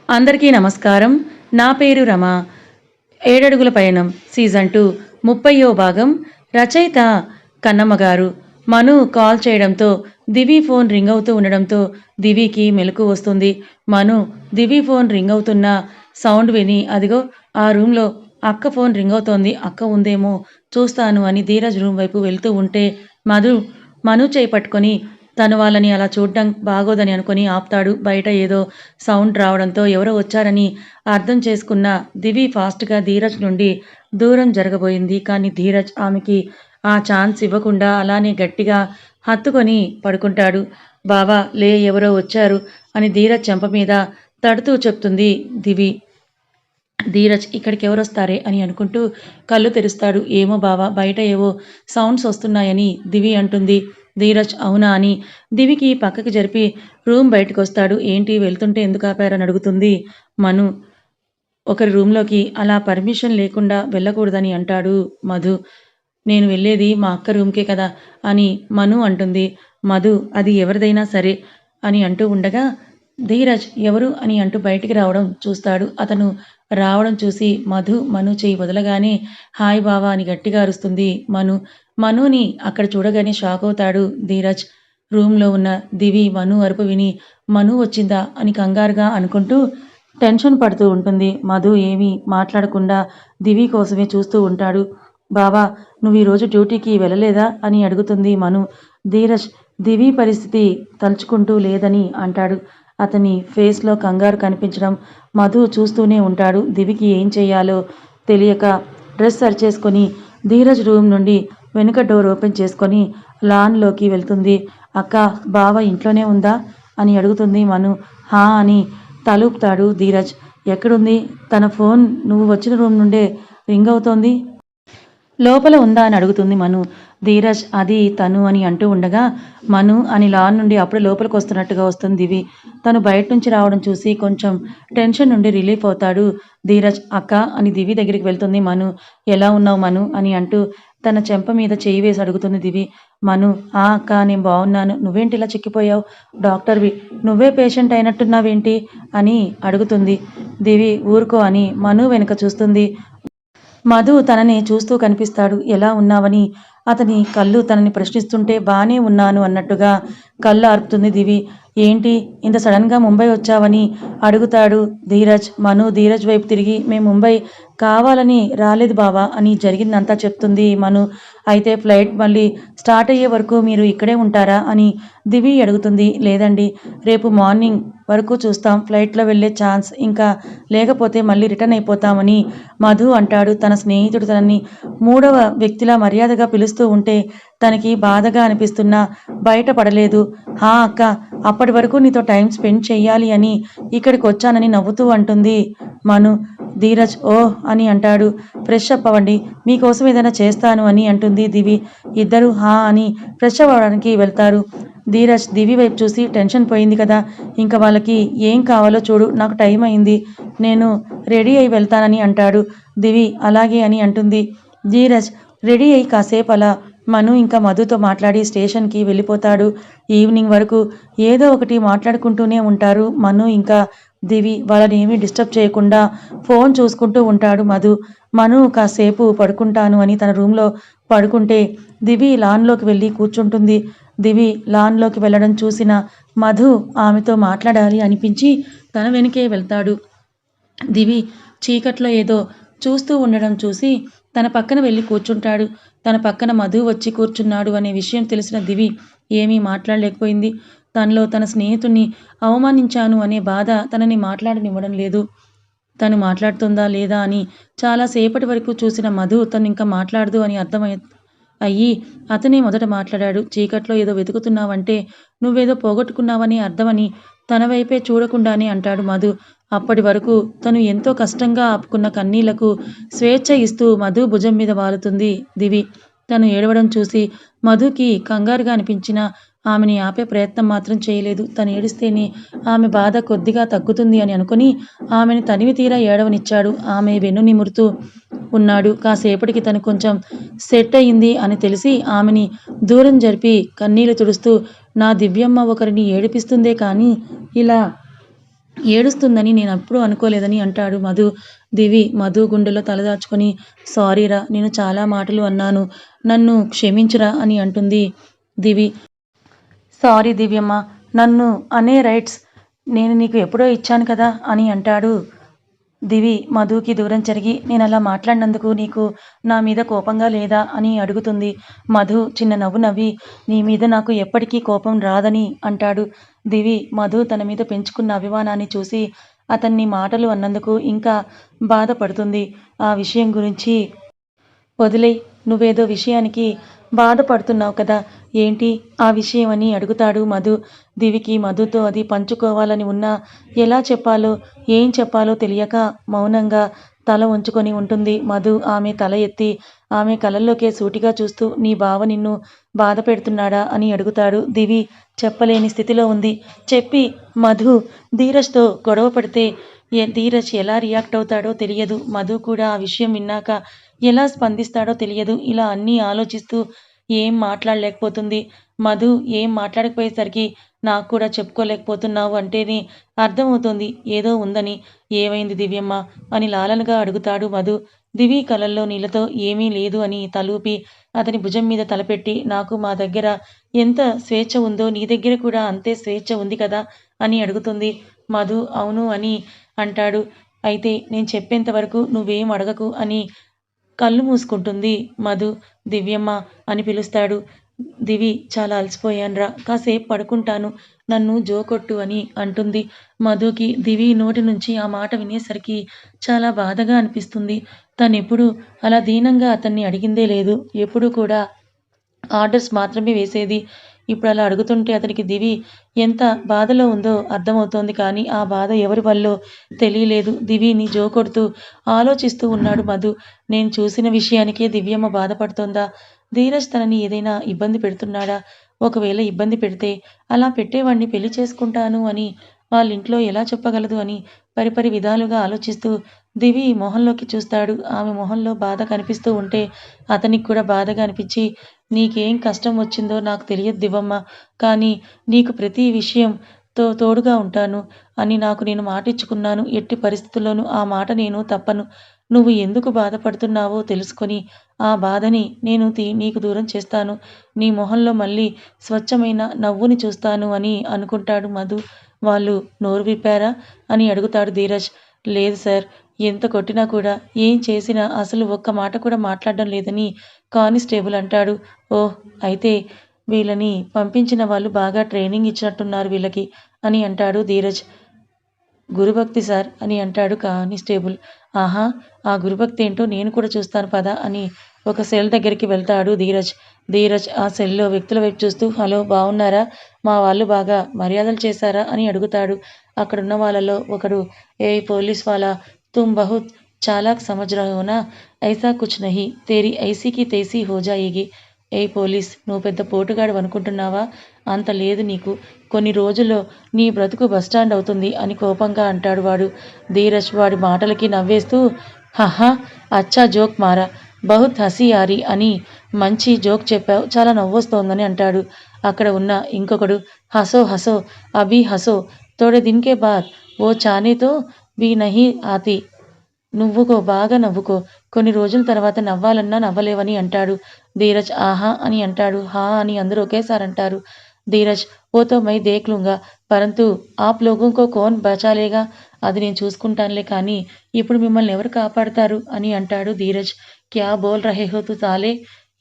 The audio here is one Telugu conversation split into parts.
అందరికీ నమస్కారం. నా పేరు రమ. ఏడడుగుల పయనం సీజన్ 2 30వ భాగం. రచయిత కన్నమ్మ గారు. మను కాల్ చేయడంతో దివి ఫోన్ రింగ్ అవుతూ ఉండడంతో దివికి మెలకు వస్తుంది. మను దివి ఫోన్ రింగ్ అవుతున్న సౌండ్ విని అదిగో ఆ రూమ్లో అక్క ఫోన్ రింగ్ అవుతోంది, అక్క ఉందేమో చూస్తాను అని ధీరజ్ రూమ్ వైపు వెళ్తూ ఉంటే మను చేయి పట్టుకొని తను వాళ్ళని అలా చూడడం బాగోదని అనుకుని ఆపుతాడు. బయట ఏదో సౌండ్ రావడంతో ఎవరో వచ్చారని అర్థం చేసుకున్న దివి ఫాస్ట్గా ధీరజ్ నుండి దూరం జరగబోయింది. కానీ ధీరజ్ ఆమెకి ఆ ఛాన్స్ ఇవ్వకుండా అలానే గట్టిగా హత్తుకొని పడుకుంటాడు. బావా లే, ఎవరో వచ్చారు అని ధీరజ్ చెంప మీద తడుతూ చెప్తుంది దివి. ధీరజ్ ఇక్కడికి ఎవరొస్తారే అని అనుకుంటూ కళ్ళు తెరుస్తాడు. ఏమో బావా, బయట ఏవో సౌండ్స్ వస్తున్నాయని దివి అంటుంది. ధీరజ్ అవునా అని దివికి పక్కకి జరిపి రూమ్ బయటకు వస్తాడు. ఏంటి వెళ్తుంటే ఎందుకు ఆపారని అడుగుతుంది మను. ఒకరి రూమ్లోకి అలా పర్మిషన్ లేకుండా వెళ్ళకూడదని అంటాడు మధు. నేను వెళ్ళేది మా అక్క రూమ్కే కదా అని మను అంటుంది. మధు అది ఎవరిదైనా సరే అని అంటూ ఉండగా ధీరజ్ ఎవరు అని అంటూ బయటికి రావడం చూస్తాడు. అతను రావడం చూసి మను చేయి వదలగానే హాయ్ బావా అని గట్టిగా అరుస్తుంది మను. మనుని అక్కడ చూడగానే షాక్ అవుతాడు ధీరజ్. రూమ్లో ఉన్న దివి మను అరుపు విని మను వచ్చిందా అని కంగారుగా అనుకుంటూ టెన్షన్ పడుతూ ఉంటుంది. మధు ఏమీ మాట్లాడకుండా దివి కోసమే చూస్తూ ఉంటాడు. బావా నువ్వు ఈరోజు డ్యూటీకి వెళ్ళలేదా అని అడుగుతుంది మను. ధీరజ్ దివి పరిస్థితి తలుచుకుంటూ లేదని అంటాడు. అతని ఫేస్లో కంగారు కనిపించడం మధు చూస్తూనే ఉంటాడు. దివికి ఏం చేయాలో తెలియక డ్రెస్ సరిచేసుకొని ధీరజ్ రూమ్ నుండి వెనుక డోర్ ఓపెన్ చేసుకొని లాన్లోకి వెళ్తుంది. అక్క బావ ఇంట్లోనే ఉందా అని అడుగుతుంది మను. హా అని తలూపుతాడు ధీరజ్. ఎక్కడుంది? తన ఫోన్ నువ్వు వచ్చిన రూమ్ నుండే రింగ్ అవుతోంది. లోపల ఉందా అని అడుగుతుంది మను. ధీరజ్ అది తను అని అంటూ ఉండగా మను అని లాన్ నుండి అప్పుడు లోపలికి వస్తున్నట్టుగా వస్తుంది దివి. తను బయట నుంచి రావడం చూసి కొంచెం టెన్షన్ నుండి రిలీఫ్ అవుతాడు ధీరజ్. అక్క అని దివి దగ్గరికి వెళ్తుంది మను. ఎలా ఉన్నావు మను అని అంటూ తన చెంప మీద చేయి వేసి అడుగుతుంది దివి. మను ఆ అక్క నేను బాగున్నాను, నువ్వేంటి ఇలా చిక్కిపోయావు? డాక్టర్వి, నువ్వే పేషెంట్ అయినట్టున్నావేంటి అని అడుగుతుంది దివి. ఊరుకో అని మను వెనుక చూస్తుంది. మధు తనని చూస్తూ కనిపిస్తాడు. ఎలా ఉన్నావని అతని కళ్ళు తనని ప్రశ్నిస్తుంటే బానే ఉన్నాను అన్నట్టుగా కళ్ళు ఆర్పుతుంది దివి. ఏంటి ఇంత సడన్గా ముంబై వచ్చావని అడుగుతాడు ధీరజ్. మను ధీరజ్ వైపు తిరిగి మేము ముంబై కావాలని రాలేదు బావా అని జరిగిందంతా చెప్తుంది మను. అయితే ఫ్లైట్ మళ్ళీ స్టార్ట్ అయ్యే వరకు మీరు ఇక్కడే ఉంటారా అని దివి అడుగుతుంది. లేదండి, రేపు మార్నింగ్ వరకు చూస్తాం, ఫ్లైట్లో వెళ్ళే ఛాన్స్ ఇంకా లేకపోతే మళ్ళీ రిటర్న్ అయిపోతామని మధు అంటాడు. తన స్నేహితుడు తనని మూడవ వ్యక్తిలా మర్యాదగా పిలుస్తూ ఉంటే తనకి బాధగా అనిపిస్తున్నా బయటపడలేదు. హా అక్క, అప్పటి వరకు నీతో టైం స్పెండ్ చెయ్యాలి అని ఇక్కడికి వచ్చానని నవ్వుతూ అంటుంది మను. ధీరజ్ ఓ అని అంటాడు. ఫ్రెష్ అప్ అవ్వండి, మీకోసం ఏదైనా చేస్తాను అని అంటుంది దివి. ఇద్దరు హా అని ఫ్రెష్ అవ్వడానికి వెళ్తారు. ధీరజ్ దివి వైపు చూసి టెన్షన్ పోయింది కదా, ఇంకా వాళ్ళకి ఏం కావాలో చూడు, నాకు టైం అయింది, నేను రెడీ అయి వెళ్తానని అంటాడు. దివి అలాగే అని అంటుంది. ధీరజ్ రెడీ అయి కాసేపు అలా మను ఇంకా మధుతో మాట్లాడి స్టేషన్కి వెళ్ళిపోతాడు. ఈవినింగ్ వరకు ఏదో ఒకటి మాట్లాడుకుంటూనే ఉంటారు మను ఇంకా దివి. వాళ్ళని ఏమీ డిస్టర్బ్ చేయకుండా ఫోన్ చూసుకుంటూ ఉంటాడు మధు. మను కాసేపు పడుకుంటాను అని తన రూమ్లో పడుకుంటే దివి లాన్లోకి వెళ్ళి కూర్చుంటుంది. దివి లాన్లోకి వెళ్ళడం చూసిన మధు ఆమెతో మాట్లాడాలి అనిపించి తన వెనుకే వెళ్తాడు. దివి చీకట్లో ఏదో చూస్తూ ఉండడం చూసి తన పక్కన వెళ్ళి కూర్చుంటాడు. తన పక్కన మధు వచ్చి కూర్చున్నాడు అనే విషయం తెలిసిన దివి ఏమీ మాట్లాడలేకపోయింది. తనలో తన స్నేహితుణ్ణి అవమానించాను అనే బాధ తనని మాట్లాడనివ్వడం లేదు. తను మాట్లాడుతుందా లేదా అని చాలాసేపటి వరకు చూసిన మధు తను ఇంకా మాట్లాడదు అని అయ్యి అతనే మొదట మాట్లాడాడు. చీకట్లో ఏదో వెతుకుతున్నావంటే నువ్వేదో పోగొట్టుకున్నావని అర్థమని తన వైపే చూడకుండానే అంటాడు మధు. అప్పటి వరకు తను ఎంతో కష్టంగా ఆపుకున్న కన్నీళ్లకు స్వేచ్ఛ ఇస్తూ మధు భుజం మీద వాలుతుంది దివి. తను ఏడవడం చూసి మధుకి కంగారుగా అనిపించిన ఆమెని ఆపే ప్రయత్నం మాత్రం చేయలేదు. తను ఏడిస్తేనే ఆమె బాధ కొద్దిగా తగ్గుతుంది అని అనుకుని ఆమెని తనివి తీరా ఏడవనిచ్చాడు. ఆమె వెన్ను నిమురుతూ ఉన్నాడు. కాసేపటికి తను కొంచెం సెట్ అయింది అని తెలిసి ఆమెని దూరం జరిపి కన్నీళ్లు తుడుస్తూ నా దివ్యమ్మ ఒకరిని ఏడిపిస్తుందే కానీ ఇలా ఏడుస్తుందని నేను ఎప్పుడూ అనుకోలేదని అంటాడు మధు. దివి మధు గుండెలో తలదాచుకొని సారీరా, నేను చాలా మాటలు అన్నాను, నన్ను క్షమించురా అని అంటుంది దివి. సారీ దివ్యమ్మ, నన్ను అనే రైట్స్ నేను నీకు ఎప్పుడో ఇచ్చాను కదా అని అంటాడు దివి మధుకి దూరం జరిగి. నేను అలా మాట్లాడినందుకు నీకు నా మీద కోపంగా లేదా అని అడుగుతుంది. మధు చిన్న నవ్వు నవ్వి నీ మీద నాకు ఎప్పటికీ కోపం రాదని అంటాడు. దివి మధు తన మీద పెంచుకున్న అభిమానాన్ని చూసి అతన్ని మాటలు అన్నందుకు ఇంకా బాధపడుతుంది. ఆ విషయం గురించి వదిలేయ్, నువ్వేదో విషయానికి బాధపడుతున్నావు కదా, ఏంటి ఆ విషయం అని అడుగుతాడు మధు. దివికి మధుతో అది పంచుకోవాలని ఉన్నా ఎలా చెప్పాలో ఏం చెప్పాలో తెలియక మౌనంగా తల ఉంచుకొని ఉంటుంది మధు. ఆమె తల ఎత్తి ఆమె కళ్ళల్లోకే సూటిగా చూస్తూ నీ బావ నిన్ను బాధ పెడుతున్నాడా అని అడుగుతాడు. దివి చెప్పలేని స్థితిలో ఉంది. చెప్పి మధు ధీరజ్తో గొడవ పడితే ధీరజ్ ఎలా రియాక్ట్ అవుతాడో తెలియదు. మధు కూడా ఆ విషయం విన్నాక ఎలా స్పందిస్తాడో తెలియదు. ఇలా అన్నీ ఆలోచిస్తూ ఏం మాట్లాడలేకపోతుంది మధు. ఏం మాట్లాడకపోయేసరికి నాకు కూడా చెప్పుకోలేకపోతున్నావు అంటేనే అర్థమవుతుంది ఏదో ఉందని. ఏమైంది దివ్యమ్మ అని లాలనగా అడుగుతాడు మధు. దివి కళ్ళల్లో నీళ్ళతో ఏమీ లేదు అని తలూపి అతని భుజం మీద తలపెట్టి నాకు మా దగ్గర ఎంత స్వేచ్ఛ ఉందో నీ దగ్గర కూడా అంతే స్వేచ్ఛ ఉంది కదా అని అడుగుతుంది. మధు అవును అని అంటాడు. అయితే నేను చెప్పేంత వరకు నువ్వేం అడగకు అని కళ్ళు మూసుకుంటుంది మధు. దివ్యమ్మ అని పిలుస్తాడు. దివి చాలా అలసిపోయాన్రా, కాసేపు పడుకుంటాను, నన్ను జోకొట్టు అని అంటుంది. మధుకి దివి నోటి నుంచి ఆ మాట వినేసరికి చాలా బాధగా అనిపిస్తుంది. తనెప్పుడు అలా దీనంగా అతన్ని అడిగిందే లేదు. ఎప్పుడు కూడా ఆర్డర్స్ మాత్రమే వేసేది. ఇప్పుడు అలా అడుగుతుంటే అతనికి దివి ఎంత బాధలో ఉందో అర్థమవుతోంది. కానీ ఆ బాధ ఎవరి వల్లో తెలియలేదు. దివిని జోకొడుతూ ఆలోచిస్తూ ఉన్నాడు మధు. నేను చూసిన విషయానికే దివ్యమ్మ బాధపడుతోందా? ధీరజ్ తనని ఏదైనా ఇబ్బంది పెడుతున్నాడా? ఒకవేళ ఇబ్బంది పెడితే అలా పెట్టేవాణ్ణి పెళ్లి చేసుకుంటాను అని వాళ్ళింట్లో ఎలా చెప్పగలదు అని పరిపరి విధాలుగా ఆలోచిస్తూ దివి మొహంలోకి చూస్తాడు. ఆమె మొహంలో బాధ కనిపిస్తూ ఉంటే అతనికి కూడా బాధగా అనిపించి నీకేం కష్టం వచ్చిందో నాకు తెలియదు దివమ్మ, కానీ నీకు ప్రతి విషయంతో తోడుగా ఉంటాను అని నాకు నేను మాటిచ్చుకున్నాను. ఎట్టి పరిస్థితుల్లోనూ ఆ మాట నేను తప్పను. నువ్వు ఎందుకు బాధపడుతున్నావో తెలుసుకొని ఆ బాధని నేను నీకు దూరం చేస్తాను. నీ మొహంలో మళ్ళీ స్వచ్ఛమైన నవ్వుని చూస్తాను అని అనుకుంటాడు మధు. వాళ్ళు నోరు విప్పారా అని అడుగుతాడు ధీరజ్. లేదు సార్, ఎంత కొట్టినా కూడా ఏం చేసినా అసలు ఒక్క మాట కూడా మాట్లాడడం లేదని కానిస్టేబుల్ అంటాడు. ఓహ్, అయితే వీళ్ళని పంపించిన వాళ్ళు బాగా ట్రైనింగ్ ఇచ్చినట్టున్నారు వీళ్ళకి అని అంటాడు ధీరజ్. గురుభక్తి సార్ అని అంటాడు కానిస్టేబుల్. ఆహా, ఆ గురుభక్తి ఏంటో నేను కూడా చూస్తాను పద అని ఒక సెల్ దగ్గరికి వెళ్తాడు ధీరజ్. ధీరజ్ ఆ సెల్లో వ్యక్తుల వైపు చూస్తూ హలో, బాగున్నారా, మా వాళ్ళు బాగా మర్యాదలు చేశారా అని అడుగుతాడు. అక్కడున్న వాళ్ళలో ఒకడు ఏ పోలీస్ వాళ్ళ తుమ్ బహుత్ చాలాక్ సమझ रहे हो ना, ऐसा कुछ नहीं, तेरी ऐसी की तैसी हो जाएगी. ఏయ్ పోలీస్, నువ్వు పెద్ద పోటుగాడు అనుకుంటున్నావా? అంత లేదు నీకు. కొన్ని రోజుల్లో నీ బ్రతుకు బస్టాండ్ అవుతుంది అని కోపంగా అంటాడు వాడు. ధీరజ్ వాడి మాటలకి నవ్వేస్తూ హహా, అచ్చా జోక్ మారా, బహుత్ హసీ ఆరి అని మంచి జోక్ చెప్పావు, చాలా నవ్వొస్తోందని అంటాడు. అక్కడ ఉన్న ఇంకొకడు హసో హసో అభి హసో, తోడే దిన్కే బాద్ ఓ చానేతో బీ నహీ ఆతి, నువ్వుకో, బాగా నవ్వుకో, కొన్ని రోజుల తర్వాత నవ్వాలన్నా నవ్వలేవని అంటాడు. ధీరజ్ ఆహా అని అంటాడు. హా అని అందరూ ఒకేసారి అంటారు. ధీరజ్ ఓ తో మై దేఖ్ లూంగా, పరంతు ఆప్ లోగోं కో కౌన్ బచాలేగా, అది నేను చూసుకుంటానులే, కానీ ఇప్పుడు మిమ్మల్ని ఎవరు కాపాడతారు అని అంటాడు ధీరజ్. క్యా బోల్ రహే హో తు సాలే,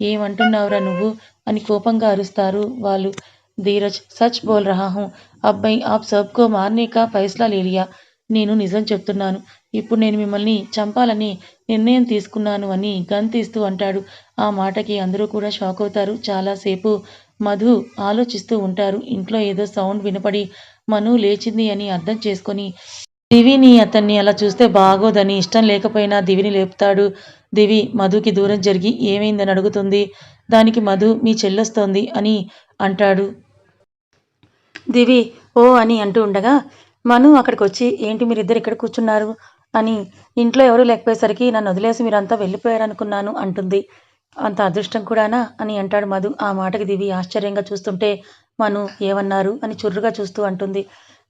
ఏమంటున్నావురా నువ్వు అని కోపంగా అరుస్తారు వాళ్ళు. ధీరజ్ సచ్ బోల్ రహా హూ, అబ్ మై ఆప్ సబ్కో మార్నే కా ఫైసలా లే లియా, నేను నిజం చెప్తున్నాను, ఇప్పుడు నేను మిమ్మల్ని చంపాలని నిర్ణయం తీసుకున్నాను అని గన్ తీస్తూ అంటాడు. ఆ మాటకి అందరూ కూడా షాక్ అవుతారు. చాలాసేపు మధు ఆలోచిస్తూ ఉంటారు. ఇంట్లో ఏదో సౌండ్ వినపడి మను లేచింది అని అర్థం చేసుకొని దివిని అతన్ని అలా చూస్తే బాగోదని ఇష్టం లేకపోయినా దివిని లేపుతాడు. దివి మధుకి దూరం జరిగి ఏమైందని అడుగుతుంది. దానికి మధు మీ చెల్లొస్తోంది అని అంటాడు. దివి ఓ అని అంటూ ఉండగా మను అక్కడికి వచ్చి ఏంటి మీరిద్దరు ఇక్కడ కూర్చున్నారు అని, ఇంట్లో ఎవరూ లేకపోయేసరికి నన్ను వదిలేసి మీరంతా వెళ్ళిపోయారనుకున్నాను అంటుంది. అంత అదృష్టం కూడానా అని అంటాడు మధు. ఆ మాటకి దివి ఆశ్చర్యంగా చూస్తుంటే మను ఏమన్నారు అని చుర్రుగా చూస్తూ అంటుంది.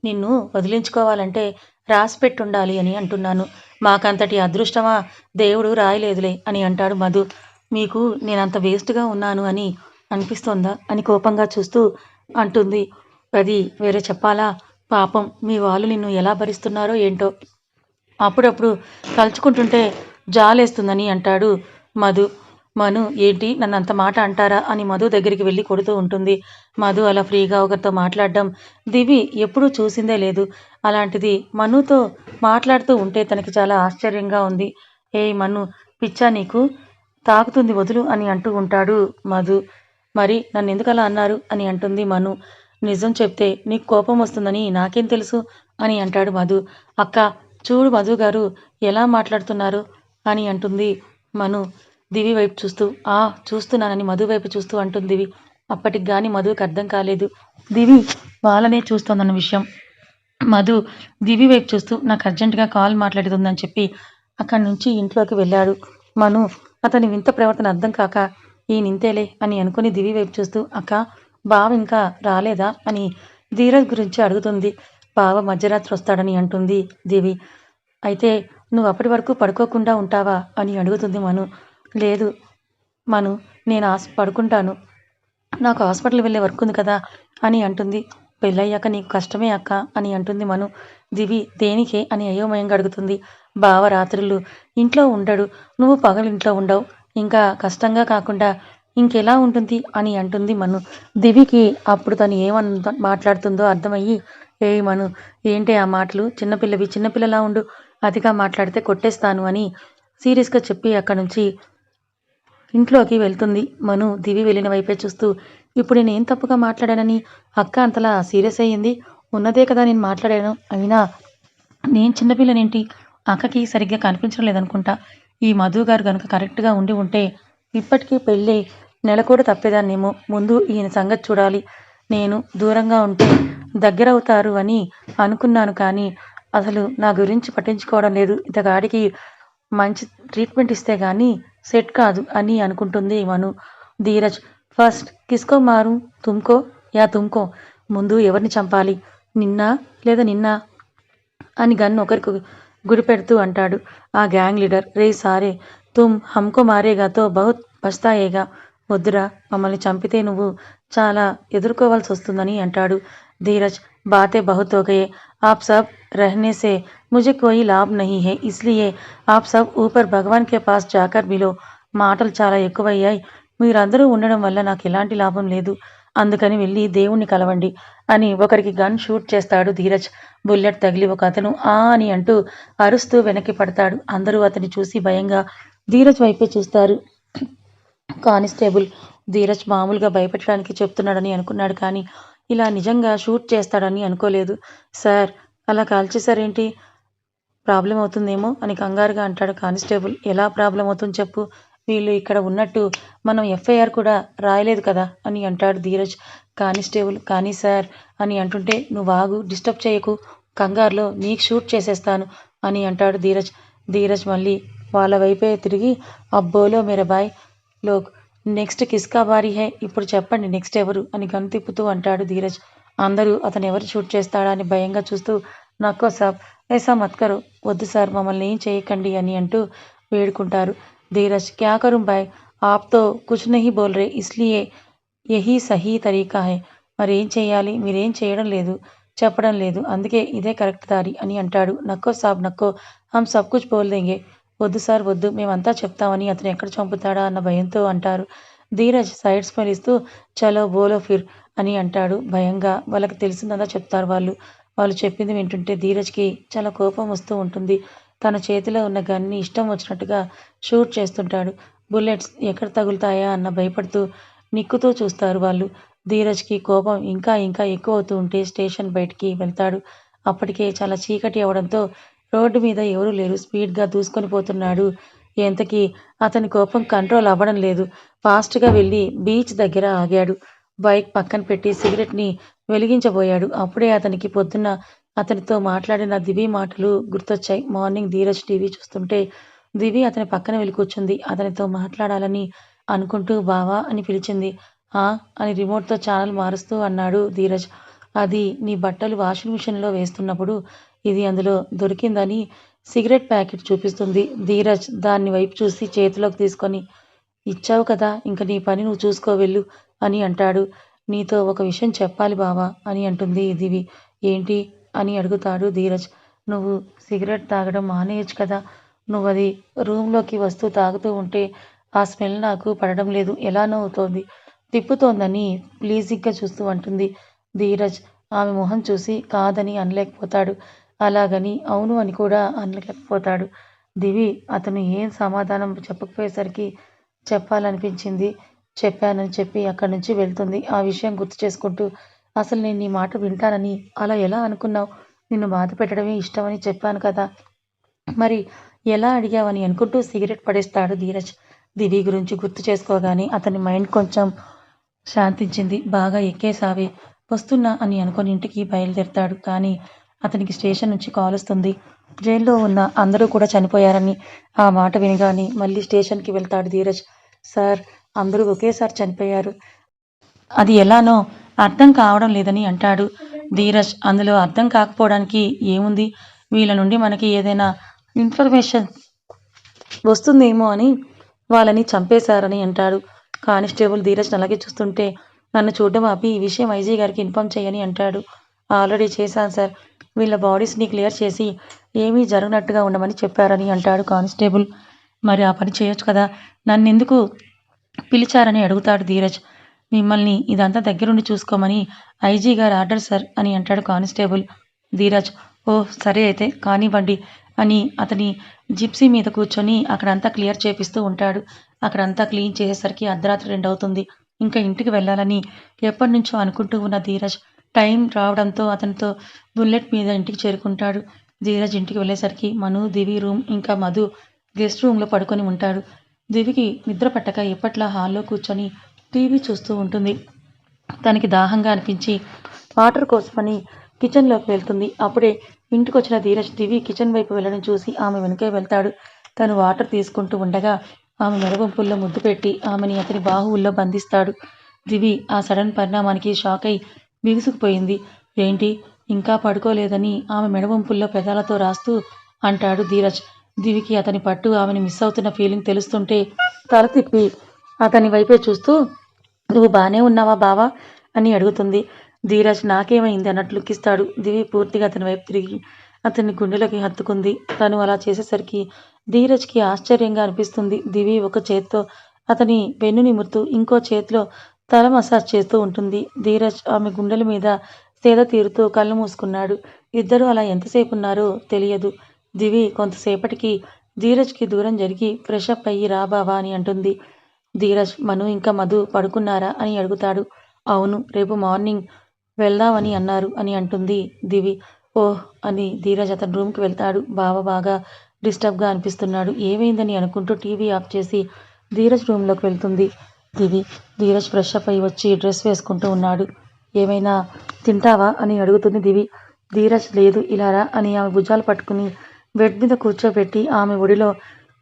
నిన్ను వదిలించుకోవాలంటే రాసిపెట్టుండాలి అని అంటున్నాను. మాకంతటి అదృష్టమా దేవుడు రాయలేదులే అని అంటాడు మధు. మీకు నేనంత వేస్ట్‌గా ఉన్నాను అని అనిపిస్తోందా అని కోపంగా చూస్తూ అంటుంది. అది వేరే చెప్పాలా? పాపం మీ వాళ్ళు నిన్ను ఎలా భరిస్తున్నారో ఏంటో. అప్పుడప్పుడు తలుచుకుంటుంటే జాలేస్తుందని అంటాడు మధు. మను ఏంటి నన్నంత మాట అంటారా అని మధు దగ్గరికి వెళ్ళి కొడుతూ ఉంటుంది. మధు అలా ఫ్రీగా ఒకరితో మాట్లాడడం దివి ఎప్పుడూ చూసిందే లేదు. అలాంటిది మనుతో మాట్లాడుతూ ఉంటే తనకి చాలా ఆశ్చర్యంగా ఉంది. ఏయ్ మను, పిచ్చా నీకు? తాకుతుంది వదులు అని అంటూ ఉంటాడు మధు. మరి నన్నెందుకలా అన్నారు అని అంటుంది మను. నిజం చెప్తే నీకు కోపం వస్తుందని నాకేం తెలుసు అని అంటాడు మధు. అక్క చూడు మధు గారు ఎలా మాట్లాడుతున్నారు అని అంటుంది మను దివి వైపు చూస్తూ. చూస్తున్నానని మధు వైపు చూస్తూ అంటుంది దివి. అప్పటికి గాని మధుకి అర్థం కాలేదు దివి వాళ్ళనే చూస్తోందన్న విషయం. మధు దివి వైపు చూస్తూ నాకు అర్జెంటుగా కాల్ మాట్లాడుతుందని చెప్పి అక్కడి నుంచి ఇంట్లోకి వెళ్ళాడు. మను అతని వింత ప్రవర్తన అర్థం కాక ఈ నింతేలే అని అనుకుని దివి వైపు చూస్తూ అక్క బావ ఇంకా రాలేదా అని ధీరజ్ గురించి అడుగుతుంది. బావ మధ్యరాత్రి వస్తాడని అంటుంది దివి. అయితే నువ్వు అప్పటి వరకు పడుకోకుండా ఉంటావా అని అడుగుతుంది మను. లేదు మను, నేను పడుకుంటాను, నాకు హాస్పిటల్ వెళ్ళే వర్క్ ఉంది కదా అని అంటుంది. పెళ్ళయ్యాక నీకు కష్టమే అక్క అని అంటుంది మను. దివి దేనికే అని అయోమయంగా అడుగుతుంది. బావ రాత్రులు ఇంట్లో ఉండడు, నువ్వు పగలు ఇంట్లో ఉండవు, ఇంకా కష్టంగా కాకుండా ఇంకెలా ఉంటుంది అని అంటుంది మను. దివికి అప్పుడు తను మాట్లాడుతుందో అర్థమయ్యి ఏయ్ మను, ఏంటి ఆ మాటలు? చిన్నపిల్లవి, చిన్నపిల్లలా ఉండు, అతిగా మాట్లాడితే కొట్టేస్తాను అని సీరియస్గా చెప్పి అక్కడి నుంచి ఇంట్లోకి వెళ్తుంది. మను దివి వెళ్ళిన వైపే చూస్తూ ఇప్పుడు నేనేం తప్పుగా మాట్లాడానని అక్క అంతలా సీరియస్ అయ్యింది? ఉన్నదే కదా నేను మాట్లాడాను. అయినా నేను చిన్నపిల్లనేంటి? అక్కకి సరిగ్గా కనిపించడం లేదనుకుంటా. ఈ మధు గారు కనుక కరెక్ట్గా ఉండి ఉంటే ఇప్పటికీ పెళ్ళి నెల కూడా తప్పేదాన్నేమో. ముందు ఈయన సంగతి చూడాలి. నేను దూరంగా ఉంటే దగ్గరవుతారు అని అనుకున్నాను, కానీ అసలు నా గురించి పట్టించుకోవడం లేదు. ఇతగాడికి మంచి ట్రీట్మెంట్ ఇస్తే కానీ సెట్ కాదు అని అనుకుంటుంది మను. ధీరజ్ ఫస్ట్ కిస్కో మారు, తుమ్కో తుమ్కో, ముందు ఎవరిని చంపాలి, నిన్నా లేదా నిన్నా అని గన్ను ఒకరికి గురిపెడుతూ అంటాడు ఆ గ్యాంగ్ లీడర్. రే సారే, తుమ్ హమ్కో మారేగా తో బహుత్ పస్తాయేగా. వద్దురా, మమ్మల్ని చంపితే నువ్వు చాలా ఎదుర్కోవాల్సి వస్తుందని అంటాడు ధీరజ్. బాతే బహుత్ హో గయే, आप सब रहने से मुझे कोई लाभ नहीं है, इसलिए आप सब ऊपर भगवान के पास जाकर मिलो. మాటలు చాలా ఎక్కువయ్యాయి, మీరందరూ ఉండడం వల్ల నాకు ఎలాంటి లాభం లేదు, అందుకని వెళ్ళి దేవుణ్ణి కలవండి అని ఒకరికి గన్ షూట్ చేస్తాడు ధీరజ్. బుల్లెట్ తగిలి ఒక అతను అని అంటూ అరుస్తూ వెనక్కి పడతాడు. అందరూ అతన్ని చూసి భయంగా ధీరజ్ వైపే చూస్తారు. కానిస్టేబుల్ ధీరజ్ మామూలుగా భయపెట్టడానికి చెప్తున్నాడని అనుకున్నాడు, కానీ ఇలా నిజంగా షూట్ చేస్తాడని అనుకోలేదు. సార్ అలా కాల్చేశారేంటి? ప్రాబ్లం అవుతుందేమో అని కంగారుగా అంటాడు కానిస్టేబుల్. ఎలా ప్రాబ్లం అవుతుంది చెప్పు, వీళ్ళు ఇక్కడ ఉన్నట్టు మనం ఎఫ్ఐఆర్ కూడా రాయలేదు కదా అని అంటాడు ధీరజ్. కానిస్టేబుల్ కానీ సార్ అని అంటుంటే నువ్వు ఆగు, డిస్టర్బ్ చేయకు, కంగారులో నీకు షూట్ చేసేస్తాను అని అంటాడు ధీరజ్. ధీరజ్ మళ్ళీ వాళ్ళ వైపే తిరిగి అబ్బోలో మేరా బాయ్ లోక్, నెక్స్ట్ కిస్కా బారీ హై, ఇప్పుడు చెప్పండి నెక్స్ట్ ఎవరు అని గన్ తిప్పుతూ అంటాడు ధీరజ్. అందరూ అతను ఎవరు షూట్ చేస్తాడా అని భయంగా చూస్తూ నక్కో సాబ్ ऐसा मत करो, వద్దు సార్ మమ్మల్ని ఏం చేయకండి అని అంటూ వేడుకుంటారు. ధీరజ్ క్యా కरूं భాయ్, ఆప్ తో కుచ్ నహీ బోల్ రే, ఇస్లియే యహీ సహీ తరీకా హై. మరేం చేయాలి, మీరేం చేయడం లేదు, చెప్పడం లేదు, అందుకే ఇదే కరెక్ట్ దారి అని అంటాడు. నక్కో సాబ్ నక్కో, హమ్ సబ్ కుచ్ బోల్ దేంగే. వద్దు సార్ వద్దు, మేమంతా చెప్తామని అతను ఎక్కడ చంపుతాడా అన్న భయంతో అంటారు. ధీరజ్ సైడ్ స్మైల్ ఇస్తూ చలో బోలో ఫిర్ అని అంటాడు భయంగా. వాళ్ళకి తెలిసిందంతా చెప్తారు వాళ్ళు. వాళ్ళు చెప్పింది వింటుంటే ధీరజ్కి చాలా కోపం వస్తూ ఉంటుంది. తన చేతిలో ఉన్న గన్ని ఇష్టం వచ్చినట్టుగా షూట్ చేస్తుంటాడు. బుల్లెట్స్ ఎక్కడ తగులుతాయా అన్న భయపడుతూ నిక్కుతూ చూస్తారు వాళ్ళు. ధీరజ్కి కోపం ఇంకా ఇంకా ఎక్కువ అవుతూ ఉంటే స్టేషన్ బయటికి వెళ్తాడు. అప్పటికే చాలా చీకటి అవడంతో రోడ్డు మీద ఎవరూ లేరు. స్పీడ్గా దూసుకొని పోతున్నాడు. ఎంతకీ అతని కోపం కంట్రోల్ అవ్వడం లేదు. ఫాస్ట్గా వెళ్ళి బీచ్ దగ్గర ఆగాడు. బైక్ పక్కన పెట్టి సిగరెట్ని వెలిగించబోయాడు. అప్పుడే అతనికి పొద్దున్న అతనితో మాట్లాడిన దివి మాటలు గుర్తొచ్చాయి. మార్నింగ్ ధీరజ్ టీవీ చూస్తుంటే దివి అతని పక్కన వెళ్ళి కూర్చుంది. అతనితో మాట్లాడాలని అనుకుంటూ బావా అని పిలిచింది. అని రిమోట్తో ఛానల్ మారుస్తూ అన్నాడు ధీరజ్. అది నీ బట్టలు వాషింగ్ మిషన్లో వేస్తున్నప్పుడు ఇది అందులో దొరికిందని సిగరెట్ ప్యాకెట్ చూపిస్తుంది. ధీరజ్ దాన్ని వైపు చూసి చేతిలోకి తీసుకొని, ఇచ్చావు కదా, ఇంక నీ పని నువ్వు చూసుకో వెళ్ళు అని అంటాడు. నీతో ఒక విషయం చెప్పాలి బావా అని అంటుంది దివి. ఏంటి అని అడుగుతాడు ధీరజ్. నువ్వు సిగరెట్ తాగడం మానేయచ్చు కదా, నువ్వది రూమ్లోకి వస్తూ తాగుతూ ఉంటే ఆ స్మెల్ నాకు పడడం లేదు, ఎలానో అవుతోంది, తిప్పుతోందని ప్లీజింగ్గా చూస్తూ అంటుంది. ధీరజ్ ఆమె మొహం చూసి కాదని అనలేకపోతాడు. అలాగని అవును అని కూడా అనలేకపోతాడు. దివి అతను ఏం సమాధానం చెప్పకపోయేసరికి చెప్పాలనిపించింది. చెప్పానని చెప్పి అక్కడి నుంచి వెళ్తుంది. ఆ విషయం గుర్తు చేసుకుంటూ, అసలు నేను నీ మాట వింటానని అలా ఎలా అనుకున్నావు? నిన్ను బాధ పెట్టడమే ఇష్టమని చెప్పాను కదా, మరి ఎలా అడిగావని అనుకుంటూ సిగరెట్ పడేస్తాడు ధీరజ్. దివి గురించి గుర్తు చేసుకోగానే అతని మైండ్ కొంచెం శాంతించింది. బాగా ఎక్కేసావే, వస్తున్నా అని అనుకుని ఇంటికి బయలుదేరతాడు. కానీ అతనికి స్టేషన్ నుంచి కాల్ వస్తుంది. జైల్లో ఉన్న అందరూ కూడా చనిపోయారని. ఆ మాట వినగానే మళ్ళీ స్టేషన్కి వెళ్తాడు ధీరజ్. సార్, అందరూ ఒకేసారి చనిపోయారు, అది ఎలానో అర్థం కావడం లేదని అంటాడు ధీరజ్. అందులో అర్థం కాకపోవడానికి ఏముంది, వీళ్ళ నుండి మనకి ఏదైనా ఇన్ఫర్మేషన్ వస్తుందేమో అని వాళ్ళని చంపేశారని అంటాడు. కానిస్టేబుల్ ధీరజ్ అలాగే చూస్తుంటే, నన్ను చూడడం ఆపి ఈ విషయం ఐజీ గారికి ఇన్ఫామ్ చేయని అంటాడు. ఆల్రెడీ చేశాను సార్, వీళ్ళ బాడీస్ని క్లియర్ చేసి ఏమీ జరగనట్టుగా ఉండమని చెప్పారని అంటాడు కానిస్టేబుల్. మరి ఆ పని చేయొచ్చు కదా, నన్నెందుకు పిలిచారని అడుగుతాడు ధీరజ్. మిమ్మల్ని ఇదంతా దగ్గరుండి చూసుకోమని ఐజీ గారు ఆర్డర్ సార్ అని అంటాడు కానిస్టేబుల్. ధీరజ్ ఓ సరే అయితే కానివ్వండి అని అతని జిప్సీ మీద కూర్చొని అక్కడంతా క్లియర్ చేపిస్తూ ఉంటాడు. అక్కడంతా క్లీన్ చేసేసరికి అర్ధరాత్రి 2 అవుతుంది. ఇంకా ఇంటికి వెళ్ళాలని ఎప్పటి నుంచో అనుకుంటూ ఉన్న ధీరజ్ టైం రావడంతో అతనితో బుల్లెట్ మీద ఇంటికి చేరుకుంటాడు. ధీరజ్ ఇంటికి వెళ్ళేసరికి మను, దివి రూమ్ ఇంకా మధు గెస్ట్ రూమ్లో పడుకొని ఉంటాడు. దివికి నిద్ర పట్టక ఎప్పట్లా హాల్లో కూర్చొని టీవీ చూస్తూ ఉంటుంది. తనకి దాహంగా అనిపించి వాటర్ కోసమని కిచెన్లోకి వెళ్తుంది. అప్పుడే ఇంటికి వచ్చిన ధీరజ్ దివి కిచెన్ వైపు వెళ్ళడం చూసి ఆమె వెనుకే వెళ్తాడు. తను వాటర్ తీసుకుంటూ ఉండగా ఆమె మెడవంపుల్లో ముద్దు పెట్టి ఆమెని అతని బాహువుల్లో బంధిస్తాడు. దివి ఆ సడన్ పరిణామానికి షాక్ అయి బిగుసుకుపోయింది. ఏంటి, ఇంకా పడుకోలేదని ఆమె మెడవంపుల్లో పెదాలతో రాస్తూ అంటాడు ధీరజ్. దివికి అతని పట్టు ఆమెని మిస్ అవుతున్న ఫీలింగ్ తెలుస్తుంటే తల తిప్పి అతని వైపే చూస్తూ, నువ్వు బాగానే ఉన్నావా బావా అని అడుగుతుంది. ధీరజ్ నాకేమైంది అన్నట్లు లుక్కిస్తాడు. దివి పూర్తిగా అతని వైపు తిరిగి అతన్ని గుండెలకి హత్తుకుంది. తను అలా చేసేసరికి ధీరజ్కి ఆశ్చర్యంగా అనిపిస్తుంది. దివి ఒక చేత్తో అతని వెన్ను నిమురుతూ ఇంకో చేతిలో తల మసాజ్ చేస్తూ ఉంటుంది. ధీరజ్ ఆమె గుండెల మీద సేద తీరుతూ కళ్ళు మూసుకున్నాడు. ఇద్దరూ అలా ఎంతసేపు ఉన్నారో తెలియదు. దివి కొంతసేపటికి ధీరజ్కి దూరం జరిగి ఫ్రెష్ అప్ అయ్యి రా బావా అని అంటుంది. ధీరజ్ మను ఇంకా మధు పడుకున్నారా అని అడుగుతాడు. అవును, రేపు మార్నింగ్ వెళ్దామని అన్నారు అని అంటుంది దివి. ఓహ్ అని ధీరజ్ అతని రూమ్కి వెళ్తాడు. బావ బాగా డిస్టర్బ్గా అనిపిస్తున్నాడు, ఏమైందని అనుకుంటూ టీవీ ఆఫ్ చేసి ధీరజ్ రూమ్లోకి వెళ్తుంది దివి. ధీరజ్ ఫ్రెష్ అప్ అయి వచ్చి డ్రెస్ వేసుకుంటూ ఉన్నాడు. ఏమైనా తింటావా అని అడుగుతుంది దివి. ధీరజ్ లేదు ఇలా రా అని ఆమె భుజాలు పట్టుకుని బెడ్ మీద కూర్చోబెట్టి ఆమె ఒడిలో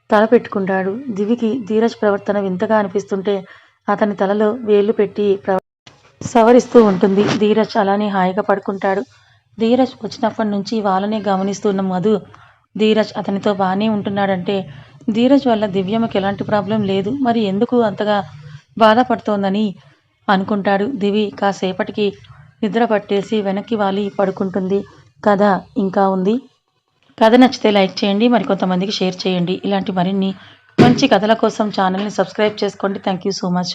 తల పెట్టుకుంటాడు. దివికి ధీరజ్ ప్రవర్తన వింతగా అనిపిస్తుంటే అతని తలలో వేళ్లు పెట్టి సవరిస్తూ ఉంటుంది. ధీరజ్ అలానే హాయిగా పడుకుంటాడు. ధీరజ్ వచ్చినప్పటి నుంచి వాళ్ళనే గమనిస్తున్న మధు ధీరజ్ అతనితో బాగానే ఉంటున్నాడంటే ధీరజ్ వల్ల దివ్యమ్మకి ఎలాంటి ప్రాబ్లం లేదు, మరి ఎందుకు అంతగా బాధపడుతోందని అనుకుంటాడు. దివి కాసేపటికి నిద్ర పట్టేసి వెనక్కి వాలి పడుకుంటుంది. కథ ఇంకా ఉంది. కథ నచ్చితే లైక్ చేయండి, మరికొంతమందికి షేర్ చేయండి. ఇలాంటి మరిన్ని మంచి కథల కోసం ఛానల్ని సబ్స్క్రైబ్ చేసుకోండి. Thank you so much.